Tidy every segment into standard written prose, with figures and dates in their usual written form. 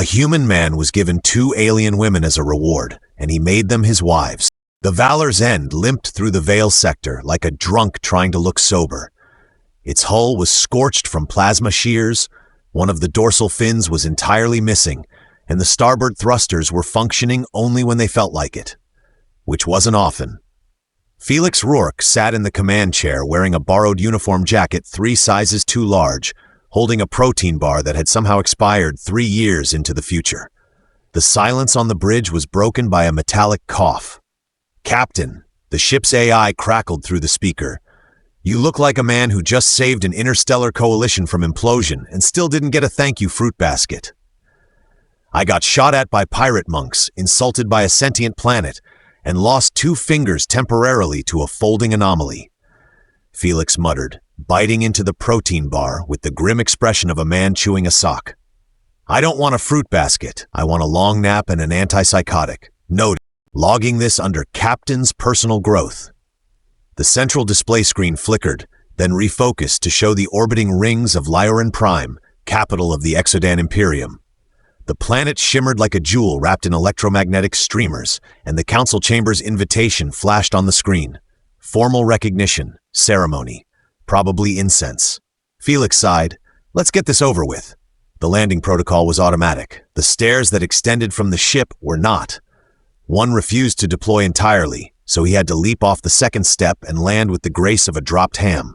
A human man was given 2 alien women as a reward, and he made them his wives. The Valor's End limped through the Vale sector like a drunk trying to look sober. Its hull was scorched from plasma shears, one of the dorsal fins was entirely missing, and the starboard thrusters were functioning only when they felt like it, which wasn't often. Felix Rourke sat in the command chair wearing a borrowed uniform jacket 3 sizes too large, holding a protein bar that had somehow expired 3 years into the future. The silence on the bridge was broken by a metallic cough. "Captain," the ship's AI crackled through the speaker, "you look like a man who just saved an interstellar coalition from implosion and still didn't get a thank you fruit basket." "I got shot at by pirate monks, insulted by a sentient planet, and lost 2 fingers temporarily to a folding anomaly," Felix muttered, biting into the protein bar with the grim expression of a man chewing a sock. "I don't want a fruit basket. I want a long nap and an antipsychotic. Note, logging this under Captain's personal growth." The central display screen flickered, then refocused to show the orbiting rings of Lyoran Prime, capital of the Exodan Imperium. The planet shimmered like a jewel wrapped in electromagnetic streamers, and the council chamber's invitation flashed on the screen. Formal recognition, ceremony, probably incense. Felix sighed. "Let's get this over with." The landing protocol was automatic. The stairs that extended from the ship were not. One refused to deploy entirely, so he had to leap off the second step and land with the grace of a dropped ham.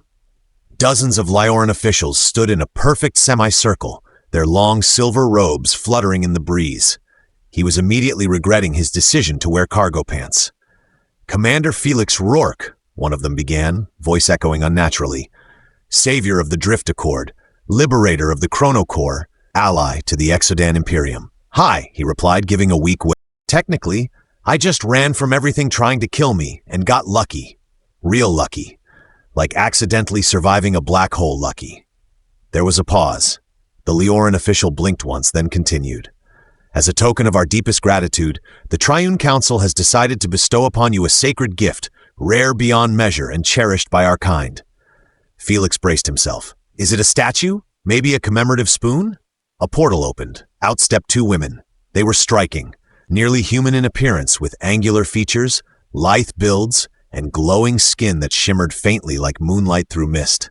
Dozens of Lyoran officials stood in a perfect semicircle, their long silver robes fluttering in the breeze. He was immediately regretting his decision to wear cargo pants. "Commander Felix Rourke," one of them began, voice echoing unnaturally. "Savior of the Drift Accord, liberator of the Chronocore, ally to the Exodan Imperium." "Hi," he replied, giving a weak wave. "Technically, I just ran from everything trying to kill me and got lucky. Real lucky. Like accidentally surviving a black hole lucky." There was a pause. The Lyoran official blinked once, then continued. "As a token of our deepest gratitude, the Triune Council has decided to bestow upon you a sacred gift, rare beyond measure and cherished by our kind." Felix braced himself. "Is it a statue? Maybe a commemorative spoon?" A portal opened. Out stepped 2 women. They were striking, nearly human in appearance, with angular features, lithe builds, and glowing skin that shimmered faintly like moonlight through mist.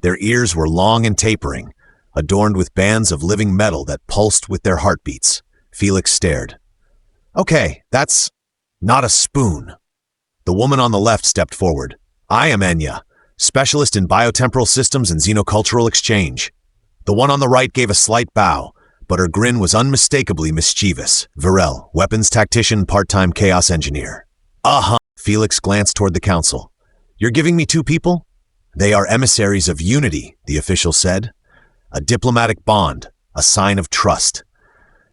Their ears were long and tapering, adorned with bands of living metal that pulsed with their heartbeats. Felix stared. "Okay, that's not a spoon." The woman on the left stepped forward. "I am Enya, specialist in biotemporal systems and xenocultural exchange." The one on the right gave a slight bow, but her grin was unmistakably mischievous. "Varel, weapons tactician, part-time chaos engineer." "Uh-huh." Felix glanced toward the council. "You're giving me 2 people?" "They are emissaries of unity," the official said. "A diplomatic bond, a sign of trust."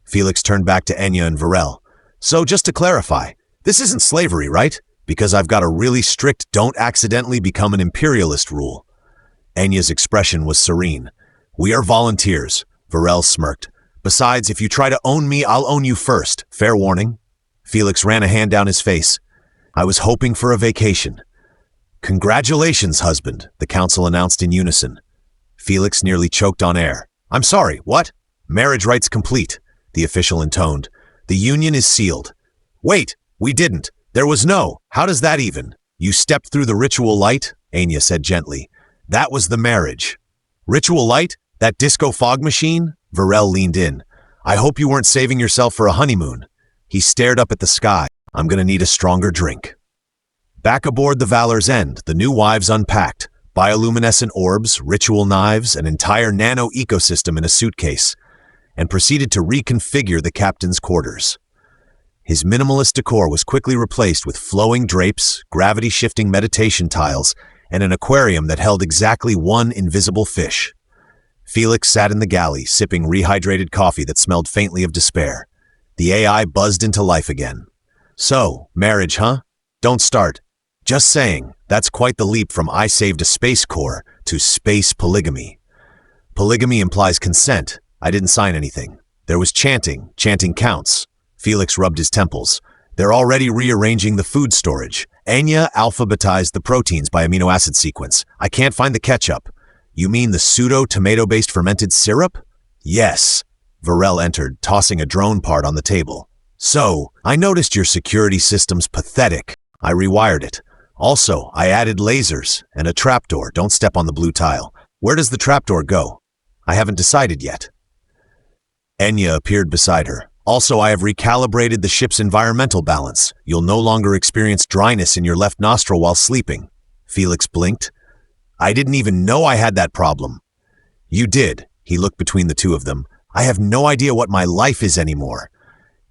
Felix turned back to Enya and Varel. "So just to clarify, this isn't slavery, right? Because I've got a really strict don't accidentally become an imperialist rule." Enya's expression was serene. "We are volunteers," Varel smirked. "Besides, if you try to own me, I'll own you first. Fair warning." Felix ran a hand down his face. "I was hoping for a vacation." "Congratulations, husband," the council announced in unison. Felix nearly choked on air. "I'm sorry, what?" "Marriage rights complete," the official intoned. "The union is sealed." "Wait, we didn't. There was no. How does that even?" "You stepped through the ritual light," Enya said gently. "That was the marriage." "Ritual light? That disco fog machine?" Varel leaned in. "I hope you weren't saving yourself for a honeymoon." He stared up at the sky. "I'm gonna need a stronger drink." Back aboard the Valor's End, the new wives unpacked. Bioluminescent orbs, ritual knives, an entire nano-ecosystem in a suitcase, and proceeded to reconfigure the captain's quarters. His minimalist decor was quickly replaced with flowing drapes, gravity-shifting meditation tiles, and an aquarium that held exactly 1 invisible fish. Felix sat in the galley, sipping rehydrated coffee that smelled faintly of despair. The AI buzzed into life again. "So, marriage, huh? Don't start. Just saying, that's quite the leap from I saved a space core to space polygamy. Polygamy implies consent. I didn't sign anything. There was chanting. Chanting counts." Felix rubbed his temples. "They're already rearranging the food storage. Enya alphabetized the proteins by amino acid sequence. I can't find the ketchup." "You mean the pseudo-tomato-based fermented syrup?" "Yes." Varel entered, tossing a drone part on the table. So, I noticed your security system's pathetic. I rewired it. Also, I added lasers and a trapdoor. Don't step on the blue tile. Where does the trapdoor go? I haven't decided yet. Enya appeared beside her. Also, I have recalibrated the ship's environmental balance. You'll no longer experience dryness in your left nostril while sleeping. Felix blinked. I didn't even know I had that problem. You did. He looked between the two of them. I have no idea what my life is anymore.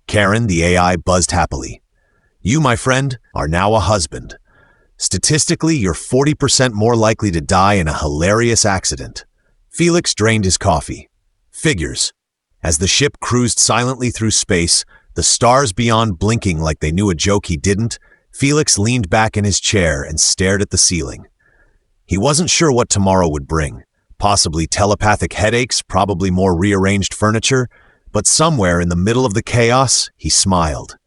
Karen, the AI, buzzed happily. You, my friend, are now a husband. Statistically, you're 40% more likely to die in a hilarious accident. Felix drained his coffee. Figures. As the ship cruised silently through space, the stars beyond blinking like they knew a joke he didn't, Felix leaned back in his chair and stared at the ceiling. He wasn't sure what tomorrow would bring. Possibly telepathic headaches, probably more rearranged furniture, but somewhere in the middle of the chaos, he smiled.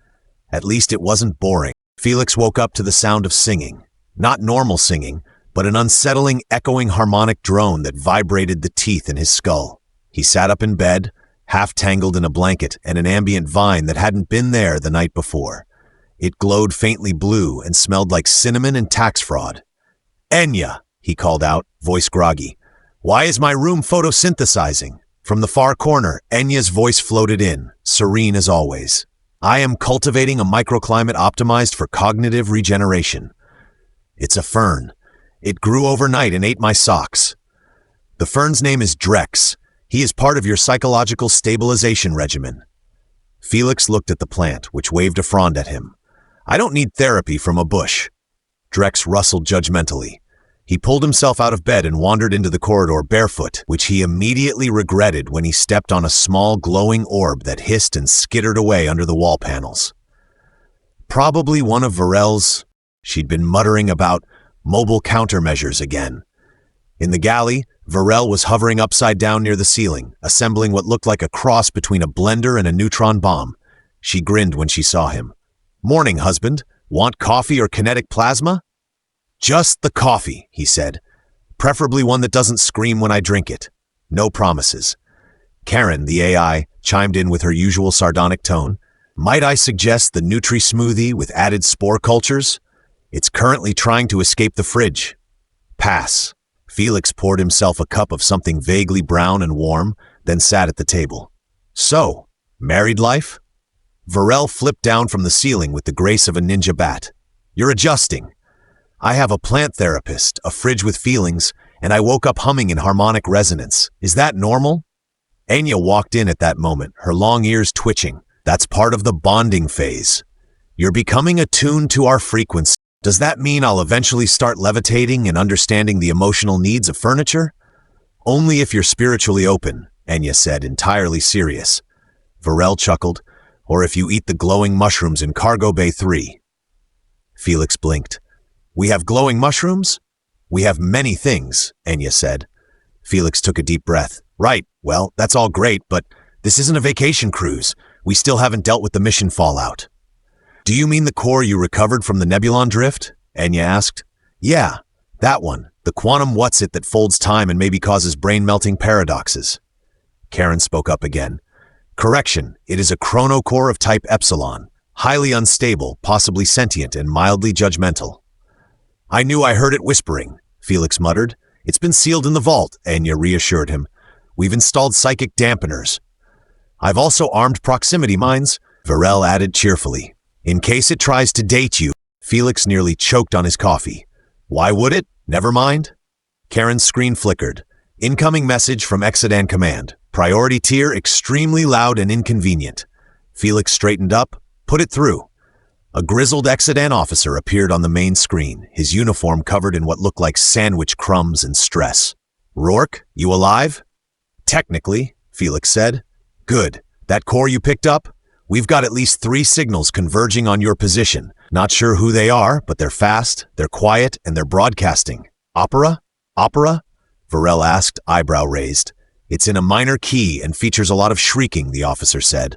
At least it wasn't boring. Felix woke up to the sound of singing. Not normal singing, but an unsettling, echoing harmonic drone that vibrated the teeth in his skull. He sat up in bed, half tangled in a blanket and an ambient vine that hadn't been there the night before. It glowed faintly blue and smelled like cinnamon and tax fraud. Enya, he called out, voice groggy. Why is my room photosynthesizing? From the far corner, Enya's voice floated in, serene as always. I am cultivating a microclimate optimized for cognitive regeneration. It's a fern. It grew overnight and ate my socks. The fern's name is Drex. He is part of your psychological stabilization regimen. Felix looked at the plant, which waved a frond at him. I don't need therapy from a bush. Drex rustled judgmentally. He pulled himself out of bed and wandered into the corridor barefoot, which he immediately regretted when he stepped on a small glowing orb that hissed and skittered away under the wall panels. Probably one of Varel's. She'd been muttering about mobile countermeasures again. In the galley, Varel was hovering upside down near the ceiling, assembling what looked like a cross between a blender and a neutron bomb. She grinned when she saw him. Morning, husband. Want coffee or kinetic plasma? Just the coffee, he said. Preferably one that doesn't scream when I drink it. No promises. Karen, the AI, chimed in with her usual sardonic tone. Might I suggest the Nutri smoothie with added spore cultures? It's currently trying to escape the fridge. Pass. Felix poured himself a cup of something vaguely brown and warm, then sat at the table. So, married life? Varel flipped down from the ceiling with the grace of a ninja bat. You're adjusting. I have a plant therapist, a fridge with feelings, and I woke up humming in harmonic resonance. Is that normal? Enya walked in at that moment, her long ears twitching. That's part of the bonding phase. You're becoming attuned to our frequency. Does that mean I'll eventually start levitating and understanding the emotional needs of furniture? Only if you're spiritually open, Enya said, entirely serious. Varel chuckled. Or if you eat the glowing mushrooms in Cargo Bay 3. Felix blinked. We have glowing mushrooms? We have many things, Enya said. Felix took a deep breath. Right, well, that's all great, but this isn't a vacation cruise. We still haven't dealt with the mission fallout. Do you mean the core you recovered from the Nebulon drift? Enya asked. Yeah, that one. The quantum what's-it that folds time and maybe causes brain-melting paradoxes. Karen spoke up again. Correction, it is a chronocore of type Epsilon, highly unstable, possibly sentient, and mildly judgmental. I knew I heard it whispering, Felix muttered. It's been sealed in the vault, Enya reassured him. We've installed psychic dampeners. I've also armed proximity mines, Varel added cheerfully. In case it tries to date you. Felix nearly choked on his coffee. Why would it? Never mind. Karen's screen flickered. Incoming message from Exodan Command. Priority tier extremely loud and inconvenient. Felix straightened up. Put it through. A grizzled Exodan officer appeared on the main screen, his uniform covered in what looked like sandwich crumbs and stress. Rourke, you alive? Technically, Felix said. Good. That core you picked up? We've got at least 3 signals converging on your position. Not sure who they are, but they're fast, they're quiet, and they're broadcasting. Opera? Opera? Varel asked, eyebrow raised. It's in a minor key and features a lot of shrieking, the officer said.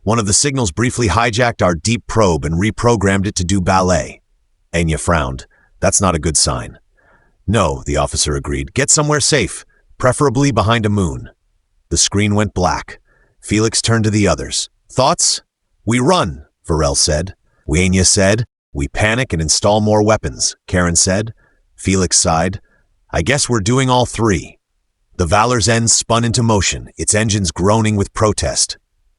One of the signals briefly hijacked our deep probe and reprogrammed it to do ballet. Enya frowned. That's not a good sign. No, the officer agreed. Get somewhere safe, preferably behind a moon. The screen went black. Felix turned to the others. Thoughts? We run, Varel said. Anya said. We panic and install more weapons, Karen said. Felix sighed. I guess we're doing all three. The Valor's End spun into motion, its engines groaning with protest.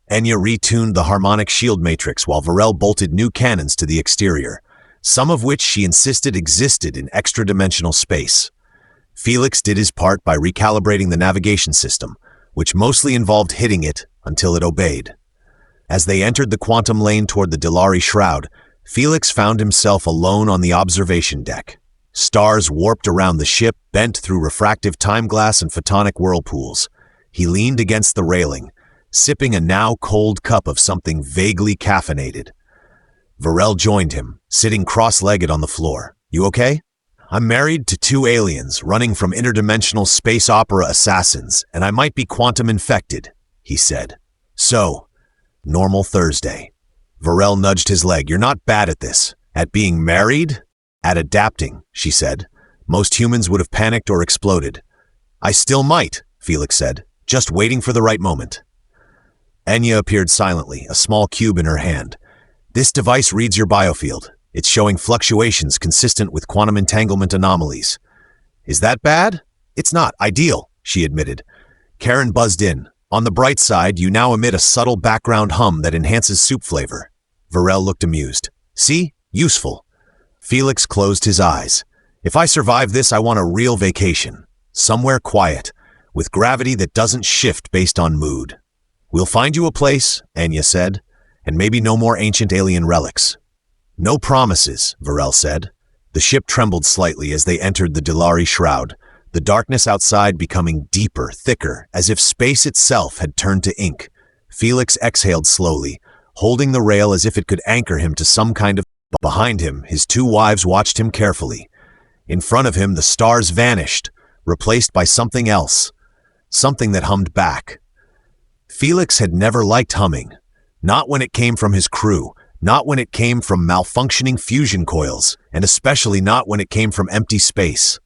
Anya retuned the harmonic shield matrix while Varel bolted new cannons to the exterior, some of which she insisted existed in extra-dimensional space. Felix did his part by recalibrating the navigation system, which mostly involved hitting it until it obeyed. As they entered the quantum lane toward the Dilari Shroud, Felix found himself alone on the observation deck. Stars warped around the ship, bent through refractive time-glass and photonic whirlpools. He leaned against the railing, sipping a now-cold cup of something vaguely caffeinated. Varel joined him, sitting cross-legged on the floor. You okay? I'm married to 2 aliens running from interdimensional space opera assassins, and I might be quantum-infected, he said. So, normal Thursday. Varel nudged his leg. You're not bad at this. At being married? At adapting, she said. Most humans would have panicked or exploded. I still might, Felix said, just waiting for the right moment. Anya appeared silently, a small cube in her hand. This device reads your biofield. It's showing fluctuations consistent with quantum entanglement anomalies. Is that bad? It's not ideal, she admitted. Karen buzzed in. On the bright side, you now emit a subtle background hum that enhances soup flavor. Varel looked amused. See? Useful. Felix closed his eyes. If I survive this, I want a real vacation. Somewhere quiet, with gravity that doesn't shift based on mood. We'll find you a place, Anya said, and maybe no more ancient alien relics. No promises, Varel said. The ship trembled slightly as they entered the Dilari Shroud, the darkness outside becoming deeper, thicker, as if space itself had turned to ink. Felix exhaled slowly, holding the rail as if it could anchor him to some kind of... Behind him, his 2 wives watched him carefully. In front of him, the stars vanished, replaced by something else, something that hummed back. Felix had never liked humming, not when it came from his crew, not when it came from malfunctioning fusion coils, and especially not when it came from empty space.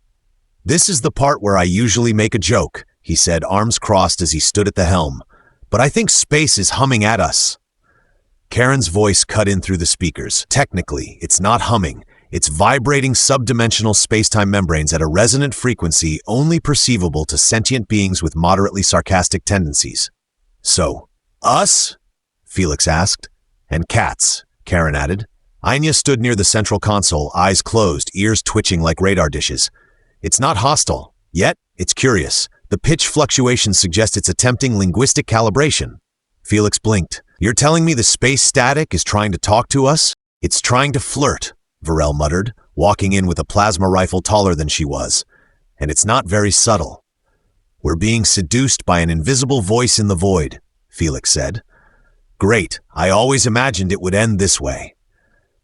This is the part where I usually make a joke, he said, arms crossed as he stood at the helm. But I think space is humming at us. Karen's voice cut in through the speakers. Technically, it's not humming. It's vibrating subdimensional spacetime membranes at a resonant frequency only perceivable to sentient beings with moderately sarcastic tendencies. So, us? Felix asked. And cats, Karen added. Anya stood near the central console, eyes closed, ears twitching like radar dishes. It's not hostile, yet it's curious. The pitch fluctuations suggest it's attempting linguistic calibration. Felix blinked. You're telling me the space static is trying to talk to us? It's trying to flirt, Varel muttered, walking in with a plasma rifle taller than she was. And it's not very subtle. We're being seduced by an invisible voice in the void, Felix said. Great, I always imagined it would end this way.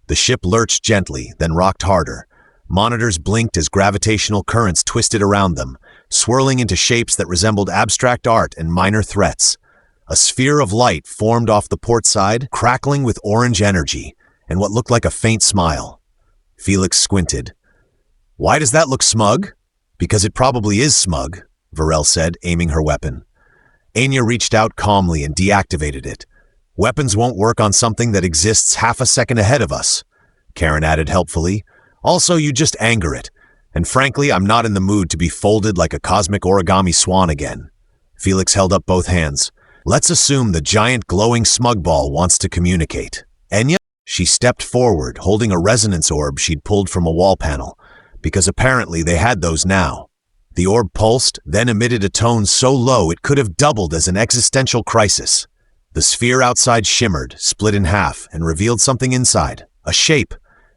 The ship lurched gently, then rocked harder. Monitors blinked as gravitational currents twisted around them, swirling into shapes that resembled abstract art and minor threats. A sphere of light formed off the port side, crackling with orange energy, and what looked like a faint smile. Felix squinted. Why does that look smug? Because it probably is smug, Varel said, aiming her weapon. Anya reached out calmly and deactivated it. Weapons won't work on something that exists half a second ahead of us, Karen added helpfully. Also, you just anger it. And frankly, I'm not in the mood to be folded like a cosmic origami swan again. Felix held up both hands. Let's assume the giant glowing smug ball wants to communicate. Anya? She stepped forward, holding a resonance orb she'd pulled from a wall panel, because apparently they had those now. The orb pulsed, then emitted a tone so low it could have doubled as an existential crisis. The sphere outside shimmered, split in half, and revealed something inside. A shape,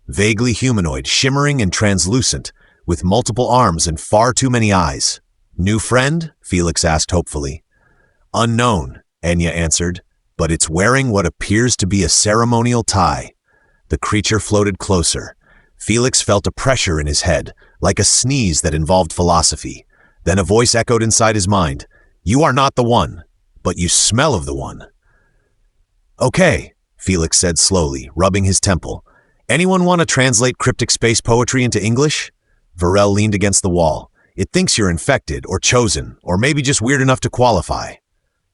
vaguely humanoid, shimmering and translucent, with multiple arms and far too many eyes. New friend? Felix asked hopefully. Unknown, Anya answered, but it's wearing what appears to be a ceremonial tie. The creature floated closer. Felix felt a pressure in his head, like a sneeze that involved philosophy. Then a voice echoed inside his mind. You are not the one, but you smell of the one. Okay, Felix said slowly, rubbing his temple. Anyone want to translate cryptic space poetry into English? Varel leaned against the wall. It thinks you're infected, or chosen, or maybe just weird enough to qualify.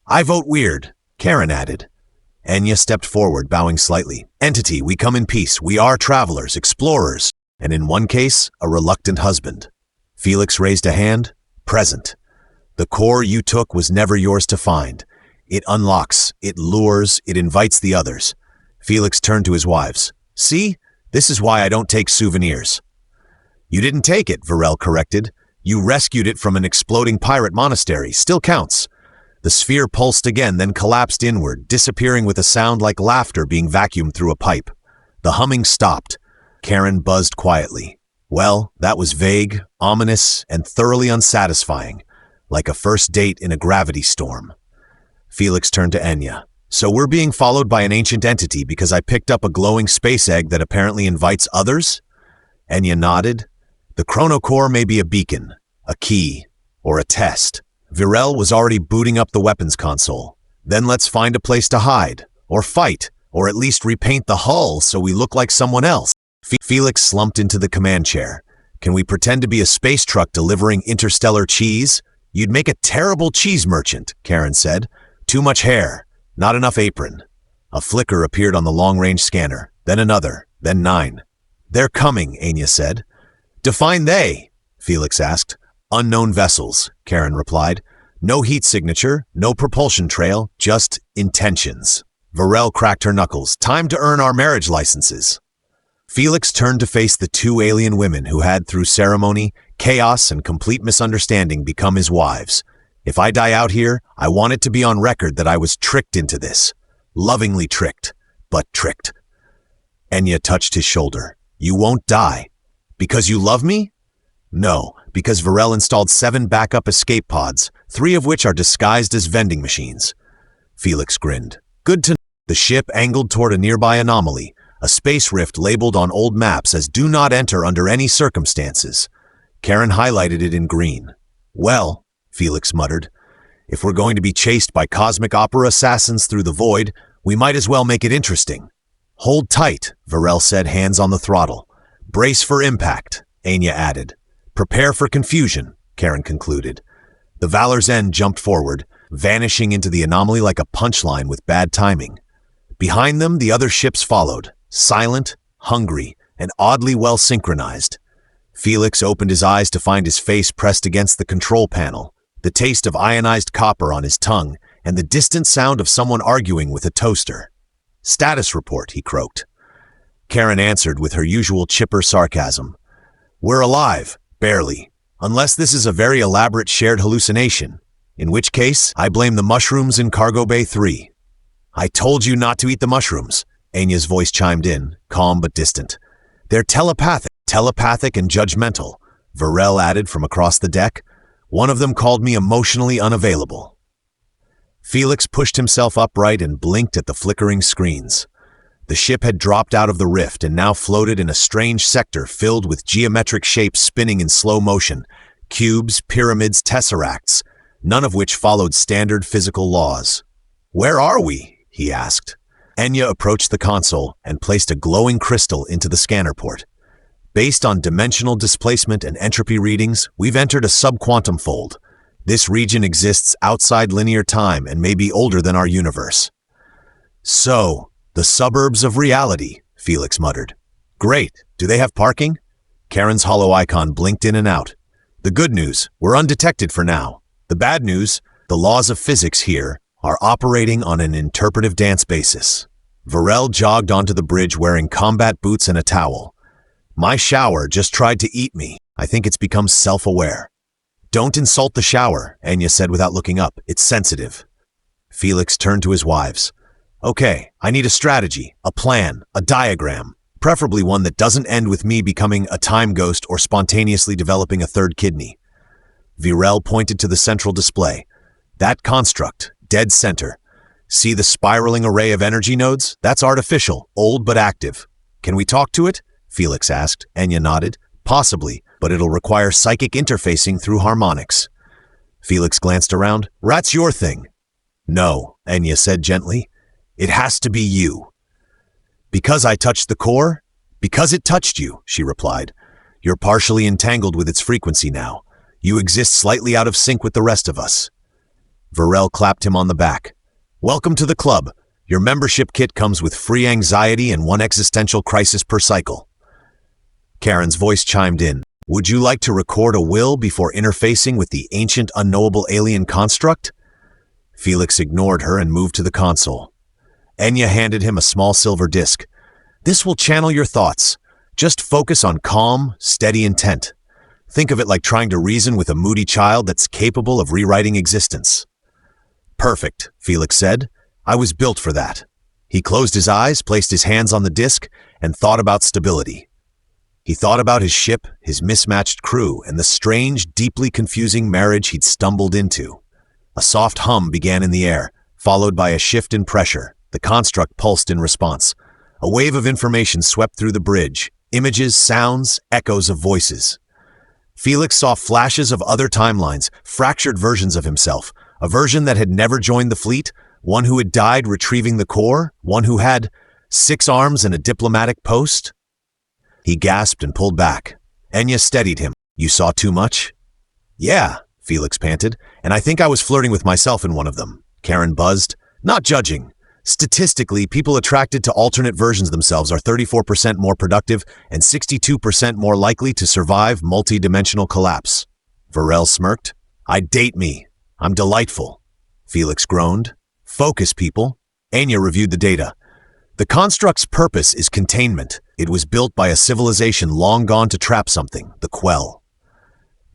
I vote weird. Karen added. Enya stepped forward, bowing slightly. Entity, we come in peace. We are travelers, explorers, and in one case, a reluctant husband. Felix raised a hand. Present. The core you took was never yours to find. It unlocks, it lures, it invites the others. Felix turned to his wives. See? This is why I don't take souvenirs. You didn't take it, Varel corrected. You rescued it from an exploding pirate monastery. Still counts. The sphere pulsed again, then collapsed inward, disappearing with a sound like laughter being vacuumed through a pipe. The humming stopped. Karen buzzed quietly. Well, that was vague, ominous, and thoroughly unsatisfying, like a first date in a gravity storm. Felix turned to Enya. So we're being followed by an ancient entity because I picked up a glowing space egg that apparently invites others? Enya nodded. The chronocore may be a beacon, a key, or a test. Virel was already booting up the weapons console. Then let's find a place to hide, or fight, or at least repaint the hull so we look like someone else. Felix slumped into the command chair. Can we pretend to be a space truck delivering interstellar cheese? You'd make a terrible cheese merchant, Karen said. Too much hair, not enough apron. A flicker appeared on the long-range scanner, then another, then 9. They're coming, Enya said. Define they, Felix asked. Unknown vessels, Karen replied. No heat signature, no propulsion trail, just intentions. Varel cracked her knuckles. Time to earn our marriage licenses. Felix turned to face the 2 alien women who had, through ceremony, chaos, and complete misunderstanding, become his wives. If I die out here, I want it to be on record that I was tricked into this. Lovingly tricked, but tricked. Enya touched his shoulder. You won't die. Because you love me? No, because Varel installed 7 backup escape pods, 3 of which are disguised as vending machines. Felix grinned. Good to know. The ship angled toward a nearby anomaly, a space rift labeled on old maps as do not enter under any circumstances. Karen highlighted it in green. Well, Felix muttered, if we're going to be chased by cosmic opera assassins through the void, we might as well make it interesting. Hold tight, Varel said, hands on the throttle. Brace for impact, Enya added. Prepare for confusion, Karen concluded. The Valor's End jumped forward, vanishing into the anomaly like a punchline with bad timing. Behind them, the other ships followed, silent, hungry, and oddly well synchronized. Felix opened his eyes to find his face pressed against the control panel, the taste of ionized copper on his tongue, and the distant sound of someone arguing with a toaster. Status report, he croaked. Karen answered with her usual chipper sarcasm. We're alive, barely, unless this is a very elaborate shared hallucination, in which case I blame the mushrooms in Cargo Bay 3. I told you not to eat the mushrooms, Enya's voice chimed in, calm but distant. They're telepathic and judgmental, Varel added from across the deck. One of them called me emotionally unavailable. Felix pushed himself upright and blinked at the flickering screens. The ship had dropped out of the rift and now floated in a strange sector filled with geometric shapes spinning in slow motion, cubes, pyramids, tesseracts, none of which followed standard physical laws. Where are we? He asked. Enya approached the console and placed a glowing crystal into the scanner port. Based on dimensional displacement and entropy readings, we've entered a subquantum fold. This region exists outside linear time and may be older than our universe. So, the suburbs of reality, Felix muttered. Great. Do they have parking? Karen's hollow icon blinked in and out. The good news, we're undetected for now. The bad news, the laws of physics here are operating on an interpretive dance basis. Varel jogged onto the bridge wearing combat boots and a towel. My shower just tried to eat me. I think it's become self-aware. Don't insult the shower, Enya said without looking up. It's sensitive. Felix turned to his wives. Okay, I need a strategy, a plan, a diagram, preferably one that doesn't end with me becoming a time ghost or spontaneously developing a third kidney. Virel pointed to the central display. That construct, dead center. See the spiraling array of energy nodes? That's artificial, old but active. Can we talk to it? Felix asked. Enya nodded. Possibly, but it'll require psychic interfacing through harmonics. Felix glanced around. That's your thing. No, Enya said gently. It has to be you. Because I touched the core? Because it touched you, she replied. You're partially entangled with its frequency now. You exist slightly out of sync with the rest of us. Varel clapped him on the back. Welcome to the club. Your membership kit comes with free anxiety and one existential crisis per cycle. Karen's voice chimed in. Would you like to record a will before interfacing with the ancient unknowable alien construct? Felix ignored her and moved to the console. Enya handed him a small silver disc. This will channel your thoughts. Just focus on calm, steady intent. Think of it like trying to reason with a moody child that's capable of rewriting existence. Perfect, Felix said. I was built for that. He closed his eyes, placed his hands on the disc, and thought about stability. He thought about his ship, his mismatched crew, and the strange, deeply confusing marriage he'd stumbled into. A soft hum began in the air, followed by a shift in pressure. The construct pulsed in response. A wave of information swept through the bridge. Images, sounds, echoes of voices. Felix saw flashes of other timelines, fractured versions of himself. A version that had never joined the fleet, one who had died retrieving the core, one who had 6 arms and a diplomatic post. He gasped and pulled back. Enya steadied him. You saw too much? Yeah, Felix panted, and I think I was flirting with myself in one of them. Karen buzzed. Not judging. Statistically, people attracted to alternate versions of themselves are 34% more productive and 62% more likely to survive multi-dimensional collapse. Varel smirked. I'd date me. I'm delightful. Felix groaned. Focus, people. Enya reviewed the data. The construct's purpose is containment. It was built by a civilization long gone to trap something, the Quell.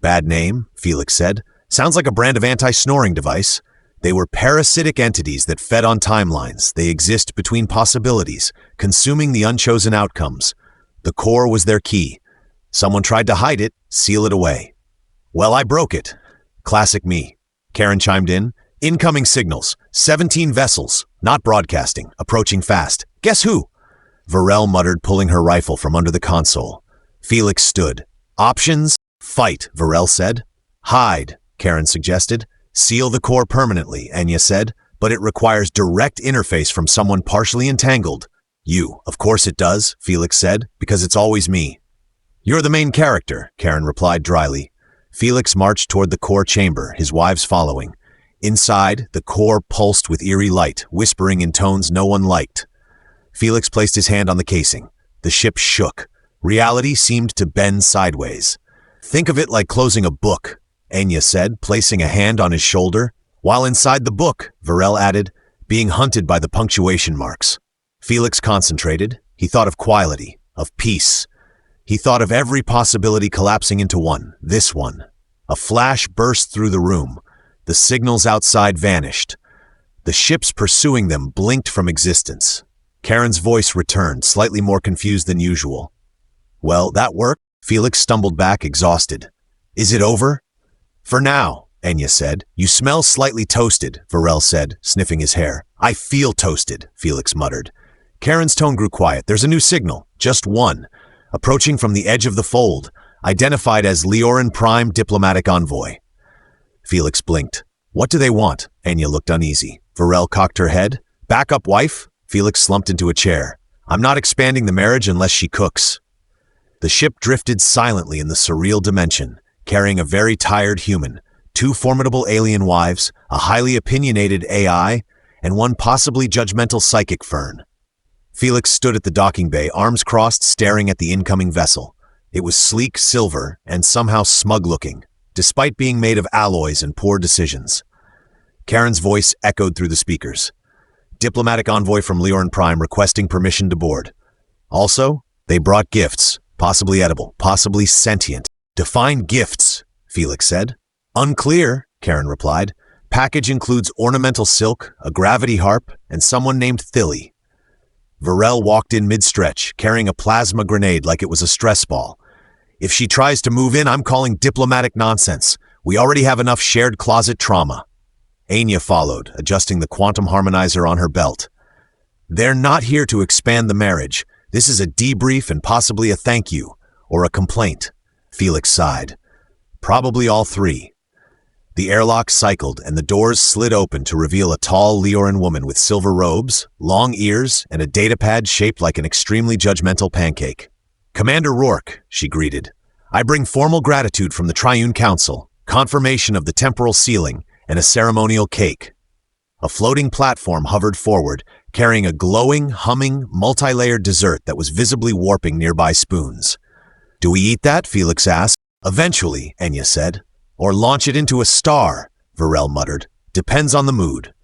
Bad name, Felix said. Sounds like a brand of anti-snoring device. They were parasitic entities that fed on timelines. They exist between possibilities, consuming the unchosen outcomes. The core was their key. Someone tried to hide it, seal it away. Well, I broke it. Classic me. Karen chimed in. Incoming signals. 17 vessels. Not broadcasting. Approaching fast. Guess who? Varel muttered, pulling her rifle from under the console. Felix stood. Options? Fight, Varel said. Hide, Karen suggested. Seal the core permanently, Enya said, but it requires direct interface from someone partially entangled. You, of course it does, Felix said, because it's always me. You're the main character, Karen replied dryly. Felix marched toward the core chamber, his wives following. Inside, the core pulsed with eerie light, whispering in tones no one liked. Felix placed his hand on the casing. The ship shook. Reality seemed to bend sideways. Think of it like closing a book, Enya said, placing a hand on his shoulder. While inside the book, Varel added, being hunted by the punctuation marks. Felix concentrated. He thought of quality, of peace. He thought of every possibility collapsing into one, this one. A flash burst through the room. The signals outside vanished. The ships pursuing them blinked from existence. Karen's voice returned, slightly more confused than usual. Well, that worked. Felix stumbled back, exhausted. Is it over? For now, Enya said. You smell slightly toasted, Varel said, sniffing his hair. I feel toasted, Felix muttered. Karen's tone grew quiet. There's a new signal, just one. Approaching from the edge of the fold, identified as Leorin Prime Diplomatic Envoy. Felix blinked. What do they want? Enya looked uneasy. Varel cocked her head. Backup wife? Felix slumped into a chair. I'm not expanding the marriage unless she cooks. The ship drifted silently in the surreal dimension, carrying a very tired human, 2 formidable alien wives, a highly opinionated AI, and one possibly judgmental psychic fern. Felix stood at the docking bay, arms crossed, staring at the incoming vessel. It was sleek, silver, and somehow smug-looking, despite being made of alloys and poor decisions. Karen's voice echoed through the speakers. Diplomatic envoy from Leorin Prime requesting permission to board. Also, they brought gifts, possibly edible, possibly sentient. Define gifts, Felix said. Unclear, Karen replied. Package includes ornamental silk, a gravity harp, and someone named Thilly. Varel walked in mid-stretch, carrying a plasma grenade like it was a stress ball. If she tries to move in, I'm calling diplomatic nonsense. We already have enough shared closet trauma. Enya followed, adjusting the quantum harmonizer on her belt. They're not here to expand the marriage. This is a debrief and possibly a thank you, or a complaint. Felix sighed. Probably all 3. The airlock cycled and the doors slid open to reveal a tall Leorin woman with silver robes, long ears, and a datapad shaped like an extremely judgmental pancake. Commander Rourke, she greeted. I bring formal gratitude from the Triune Council, confirmation of the temporal sealing, and a ceremonial cake. A floating platform hovered forward, carrying a glowing, humming, multi-layered dessert that was visibly warping nearby spoons. "Do we eat that?" Felix asked. "Eventually," Enya said. "Or launch it into a star," Varel muttered. "Depends on the mood."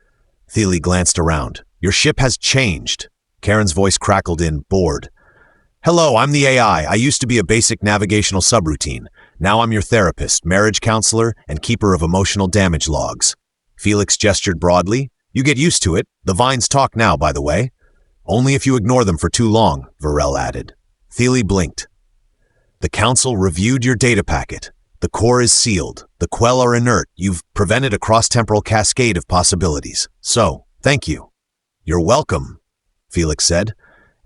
Thiele glanced around. "Your ship has changed." Karen's voice crackled in, bored. "Hello, I'm the AI. I used to be a basic navigational subroutine. Now I'm your therapist, marriage counselor, and keeper of emotional damage logs." Felix gestured broadly. "You get used to it. The vines talk now, by the way." "Only if you ignore them for too long," Varel added. Thiele blinked. "The council reviewed your data packet. The core is sealed. The quell are inert. You've prevented a cross-temporal cascade of possibilities. So, thank you." "You're welcome," Felix said.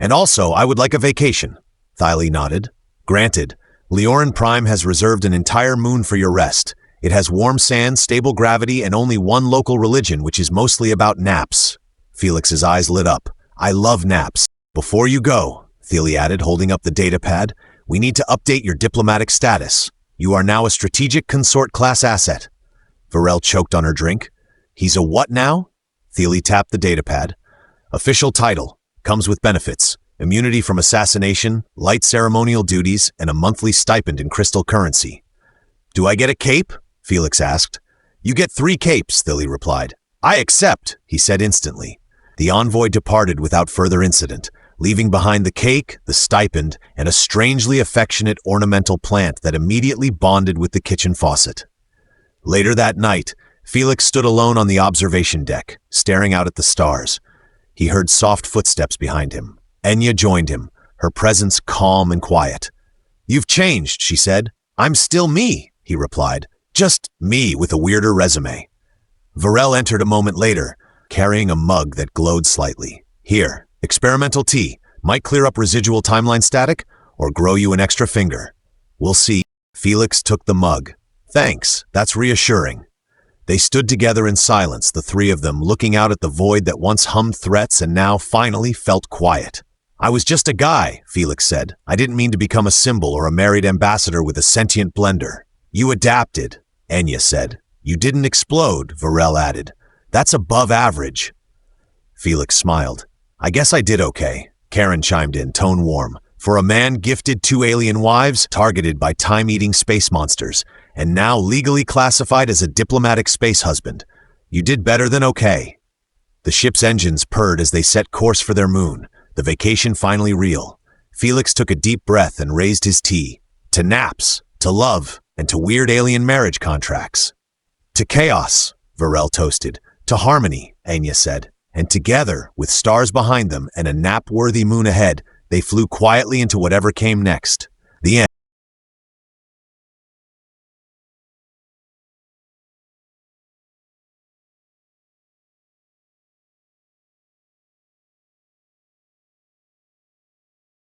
"And also, I would like a vacation." Thiele nodded. "Granted. Leorin Prime has reserved an entire moon for your rest. It has warm sand, stable gravity, and only one local religion, which is mostly about naps." Felix's eyes lit up. "I love naps." "Before you go," Thiele added, holding up the data pad, "we need to update your diplomatic status. You are now a strategic consort class asset." Varel choked on her drink. "He's a what now?" Thiele tapped the data pad. "Official title. Comes with benefits. Immunity from assassination, light ceremonial duties, and a monthly stipend in crystal currency." "Do I get a cape?" Felix asked. "You get 3 capes, Thiele replied. "I accept," he said instantly. The envoy departed without further incident, leaving behind the cake, the stipend, and a strangely affectionate ornamental plant that immediately bonded with the kitchen faucet. Later that night, Felix stood alone on the observation deck, staring out at the stars. He heard soft footsteps behind him. Enya joined him, her presence calm and quiet. "You've changed," she said. "I'm still me," he replied. "Just me with a weirder resume." Varel entered a moment later, carrying a mug that glowed slightly. "Here, experimental tea. Might clear up residual timeline static, or grow you an extra finger. We'll see." Felix took the mug. "Thanks, that's reassuring." They stood together in silence, the 3 of them, looking out at the void that once hummed threats and now finally felt quiet. "I was just a guy," Felix said. "I didn't mean to become a symbol or a married ambassador with a sentient blender." "You adapted," Enya said. "You didn't explode," Varel added. "That's above average." Felix smiled. "I guess I did okay," Karen chimed in, tone warm. "For a man gifted 2 alien wives, targeted by time-eating space monsters, and now legally classified as a diplomatic space husband. You did better than okay." The ship's engines purred as they set course for their moon, the vacation finally real. Felix took a deep breath and raised his tea. "To naps, to love, and to weird alien marriage contracts." "To chaos," Varel toasted. "To harmony," Enya said. And together, with stars behind them and a nap-worthy moon ahead, they flew quietly into whatever came next. The end.